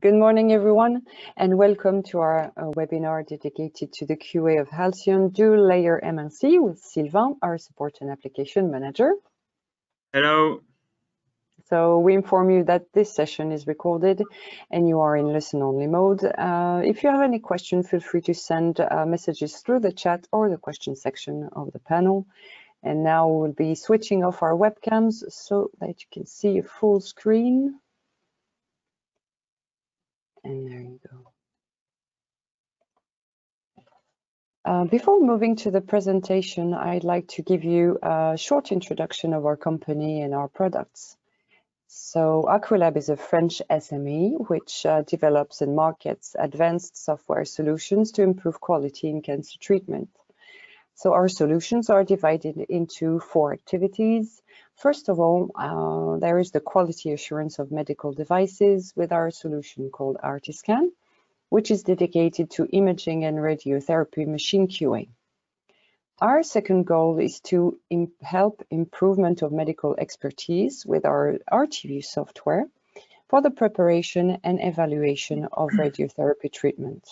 Good morning, everyone, and welcome to our webinar dedicated to the QA of Halcyon Dual Layer MLC with Sylvain, our Support and Application Manager. Hello. So we inform you that this session is recorded and you are in listen-only mode. If you have any questions, feel free to send messages through the chat or the question section of the panel. And now we'll be switching off our webcams so that you can see a full screen. And there you go. Before moving to the presentation, I'd like to give you a short introduction of our company and our products. So Aquilab is a French SME which develops and markets advanced software solutions to improve quality in cancer treatment. So our solutions are divided into 4 activities. First of all, there is the quality assurance of medical devices with our solution called Artiscan, which is dedicated to imaging and radiotherapy machine QA. Our second goal is to help improvement of medical expertise with our RTView software for the preparation and evaluation of radiotherapy treatment.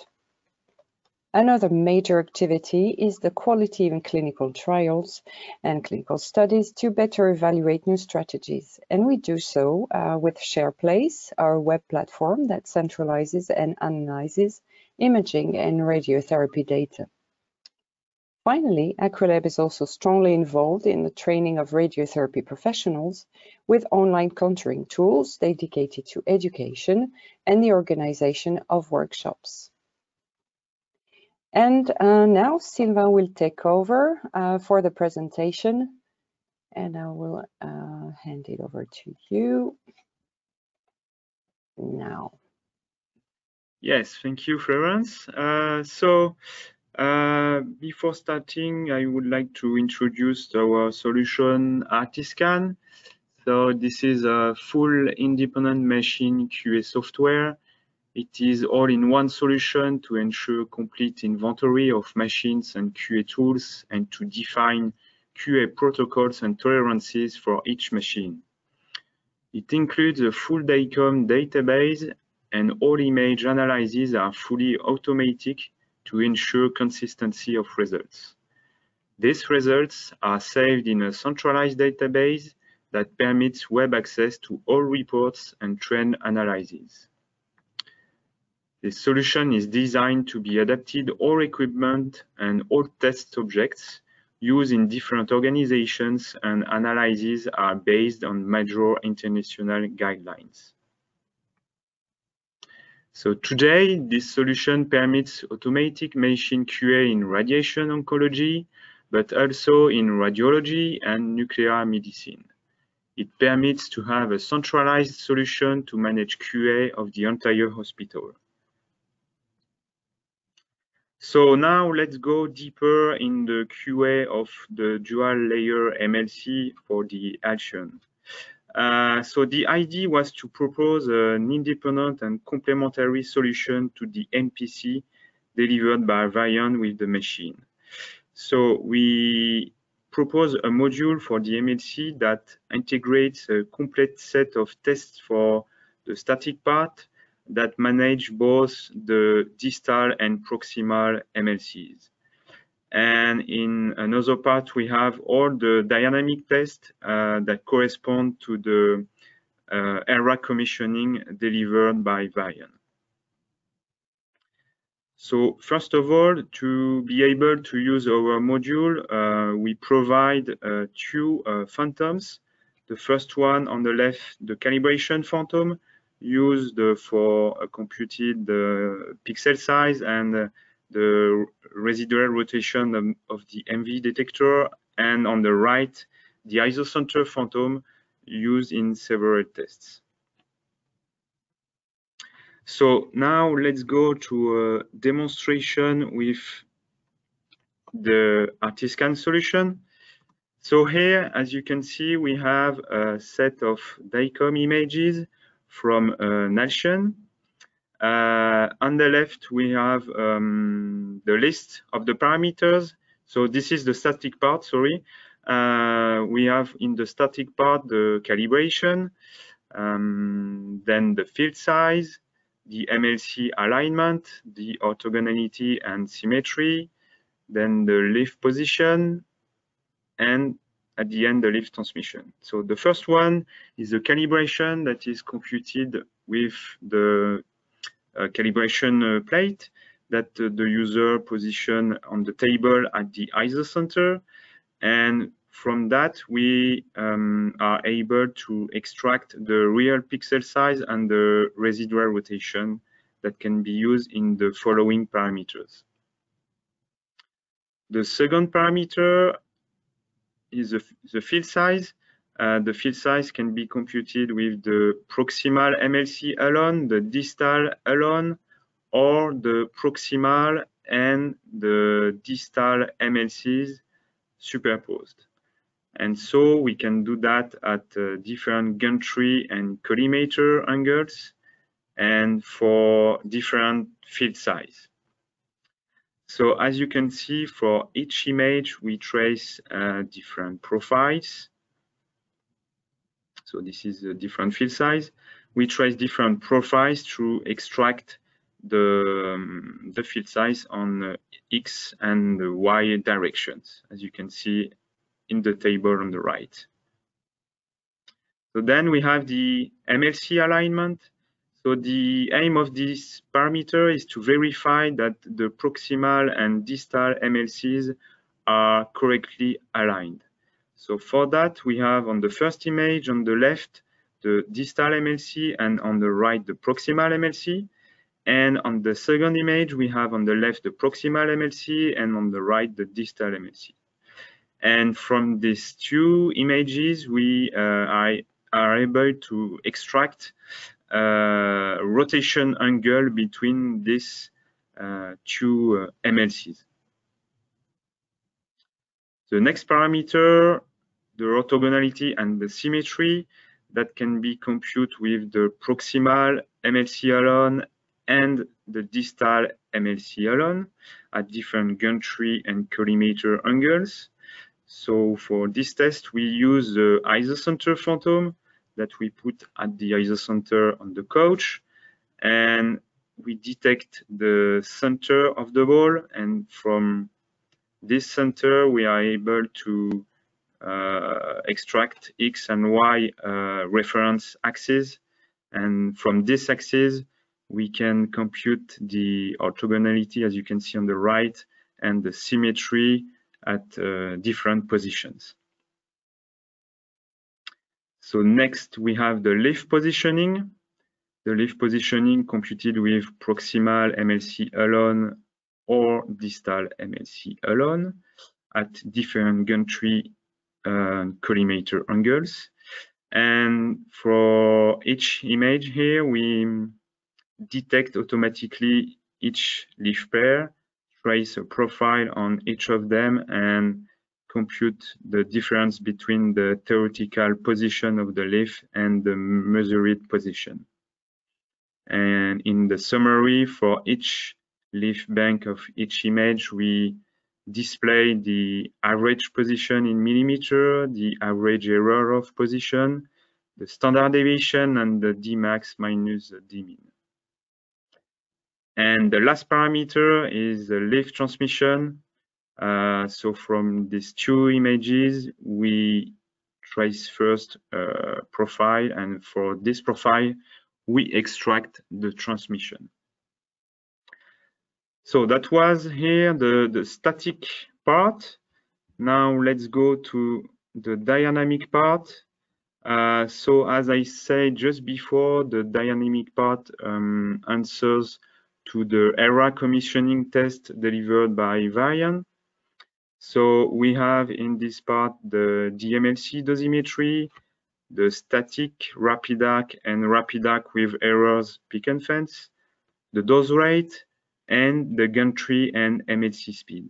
Another major activity is the quality in clinical trials and clinical studies to better evaluate new strategies. And we do so with SharePlace, our web platform that centralizes and analyzes imaging and radiotherapy data. Finally, Aquilab is also strongly involved in the training of radiotherapy professionals with online contouring tools dedicated to education and the organization of workshops. And now Sylvain will take over for the presentation, and I will hand it over to you now. Yes, thank you, Florence. Before starting, I would like to introduce our solution, Artiscan. So this is a full independent machine QA software. It is all-in-one solution to ensure complete inventory of machines and QA tools and to define QA protocols and tolerances for each machine. It includes a full DICOM database, and all image analyses are fully automatic to ensure consistency of results. These results are saved in a centralized database that permits web access to all reports and trend analyses. This solution is designed to be adapted to all equipment and all test subjects used in different organizations, and analyses are based on major international guidelines. So today, this solution permits automatic machine QA in radiation oncology, but also in radiology and nuclear medicine. It permits to have a centralized solution to manage QA of the entire hospital. So now let's go deeper in the QA of the dual layer MLC for the Halcyon. So the idea was to propose an independent and complementary solution to the MPC delivered by Varian with the machine. So we propose a module for the MLC that integrates a complete set of tests for the static part that manage both the distal and proximal MLCs. And in another part, we have all the dynamic tests that correspond to the ERA commissioning delivered by Varian. So first of all, to be able to use our module, we provide 2 phantoms. The first one on the left, the calibration phantom, used for computed the pixel size and the residual rotation of the MV detector, and on the right, the isocenter phantom used in several tests. So now let's go to a demonstration with the Artiscan solution. So here, as you can see, we have a set of DICOM images from Halcyon. On the left, we have the list of the parameters. So this is the static part, sorry. We have in the static part the calibration, then the field size, the MLC alignment, the orthogonality and symmetry, then the leaf position, and at the end, the leaf transmission. So the first one is the calibration that is computed with the calibration plate that the user position on the table at the isocenter. And from that, we are able to extract the real pixel size and the residual rotation that can be used in the following parameters. The second parameter is the field size. The field size can be computed with the proximal MLC alone, the distal alone, or the proximal and the distal MLCs superposed. And so we can do that at different gantry and collimator angles and for different field size. So as you can see, for each image, we trace different profiles. So this is a different field size. We trace different profiles to extract the field size on X and the Y directions, as you can see in the table on the right. So then we have the MLC alignment. So the aim of this parameter is to verify that the proximal and distal MLCs are correctly aligned. So for that, we have on the first image on the left, the distal MLC, and on the right, the proximal MLC. And on the second image, we have on the left, the proximal MLC, and on the right, the distal MLC. And from these two images, we are able to extract rotation angle between these two MLCs. The next parameter, the orthogonality and the symmetry, that can be computed with the proximal MLC alone and the distal MLC alone at different gantry and collimator angles. So for this test, we use the isocenter phantom that we put at the isocenter on the couch, and we detect the center of the ball, and from this center we are able to extract X and Y reference axes, and from this axis we can compute the orthogonality, as you can see on the right, and the symmetry at different positions. So next we have the leaf positioning. The leaf positioning computed with proximal MLC alone or distal MLC alone at different gantry collimator angles. And for each image here, we detect automatically each leaf pair, trace a profile on each of them, and compute the difference between the theoretical position of the leaf and the measured position. And in the summary, for each leaf bank of each image, we display the average position in millimeter, the average error of position, the standard deviation, and the Dmax minus the Dmin. And the last parameter is the leaf transmission. So from these two images, we trace first a profile, and for this profile, we extract the transmission. So that was here the static part. Now let's go to the dynamic part. So as I said just before, the dynamic part answers to the ERA commissioning test delivered by Varian. So we have in this part the DMLC dosimetry, the static RapidArc and RapidArc with errors pick and fence, the dose rate, and the gantry and MLC speed.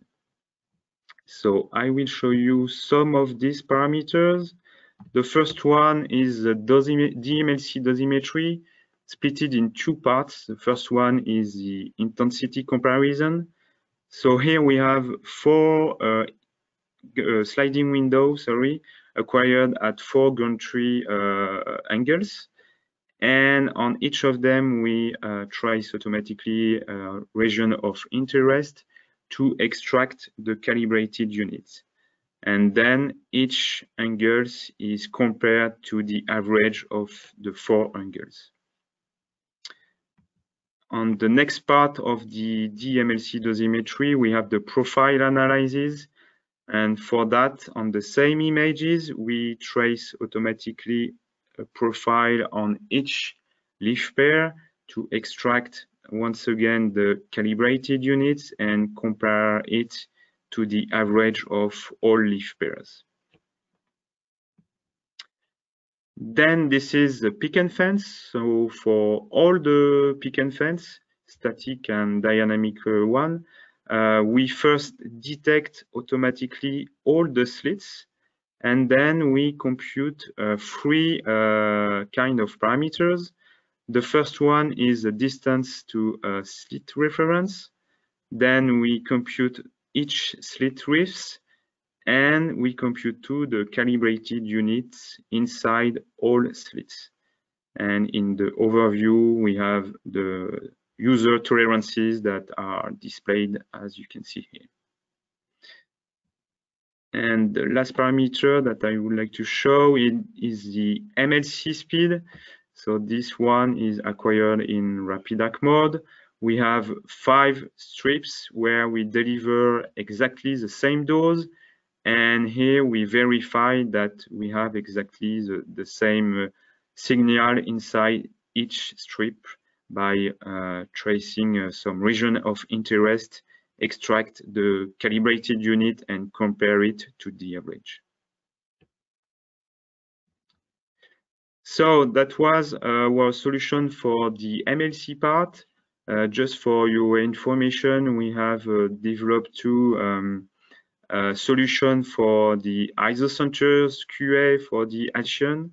So I will show you some of these parameters. The first one is the DMLC dosimetry, splitted in two parts. The first one is the intensity comparison. So here we have four sliding windows, acquired at four gantry angles. And on each of them, we trace automatically a region of interest to extract the calibrated units. And then each angle is compared to the average of the 4 angles. On the next part of the DMLC dosimetry, we have the profile analysis. And for that, on the same images, we trace automatically a profile on each leaf pair to extract once again the calibrated units and compare it to the average of all leaf pairs. Then this is the pick and fence. So for all the pick and fence, static and dynamic one, we first detect automatically all the slits, and then we compute 3 kind of parameters. The first one is the distance to a slit reference. Then we compute each slit riffs, and we compute too the calibrated units inside all slits. And in the overview, we have the user tolerances that are displayed as you can see here. And the last parameter that I would like to show is the MLC speed. So this one is acquired in RapidAC mode. We have 5 strips where we deliver exactly the same dose. And here we verify that we have exactly the same signal inside each strip by tracing some region of interest, extract the calibrated unit and compare it to the average. So that was our solution for the MLC part. Just for your information, we have developed 2 solution for the isocenters QA for the Alcyon.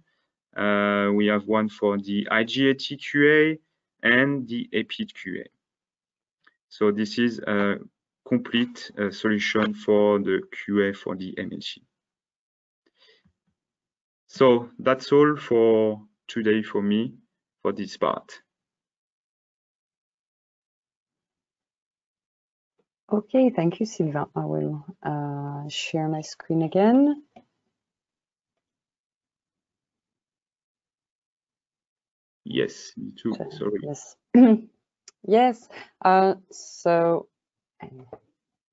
We have one for the IGAT QA and the EPID QA. So this is a complete solution for the QA for the MLC. So that's all for today for me for this part. Okay, thank you, Sylvain. I will share my screen again. Yes, me too. Sorry. Yes. Yes. So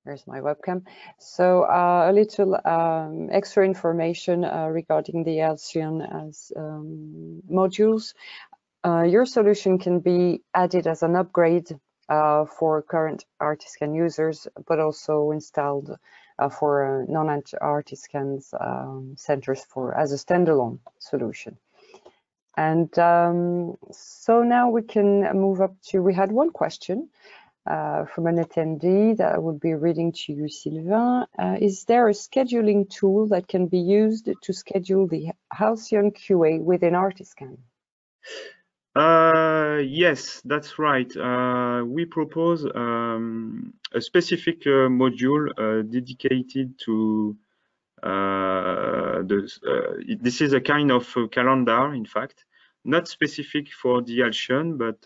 here's my webcam. So a little extra information regarding the Alcyon as modules. Your solution can be added as an upgrade for current Artiscan users, but also installed for non-Artiscan centers as a standalone solution. And so now we can move up to, we had one question from an attendee that I will be reading to you, Sylvain. Is there a scheduling tool that can be used to schedule the Alcyon QA within Artiscan? Yes, that's right. We propose a specific module dedicated to this is a kind of calendar, in fact, not specific for the Alcyon, but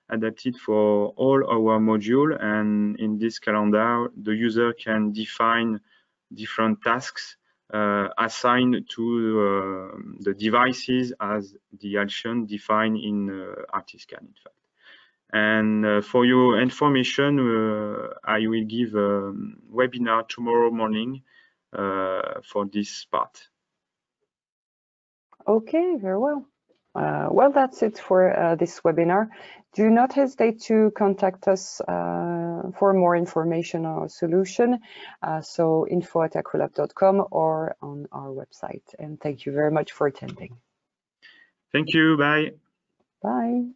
adapted for all our module. And in this calendar, the user can define different tasks assigned to the devices as the Alcyon defined in Artiscan, in fact. And for your information, I will give a webinar tomorrow morning for this part. Okay, very well. Well, that's it for this webinar. Do not hesitate to contact us for more information on our solution. So info@aqualab.com or on our website. And thank you very much for attending. Thank you. Bye. Bye.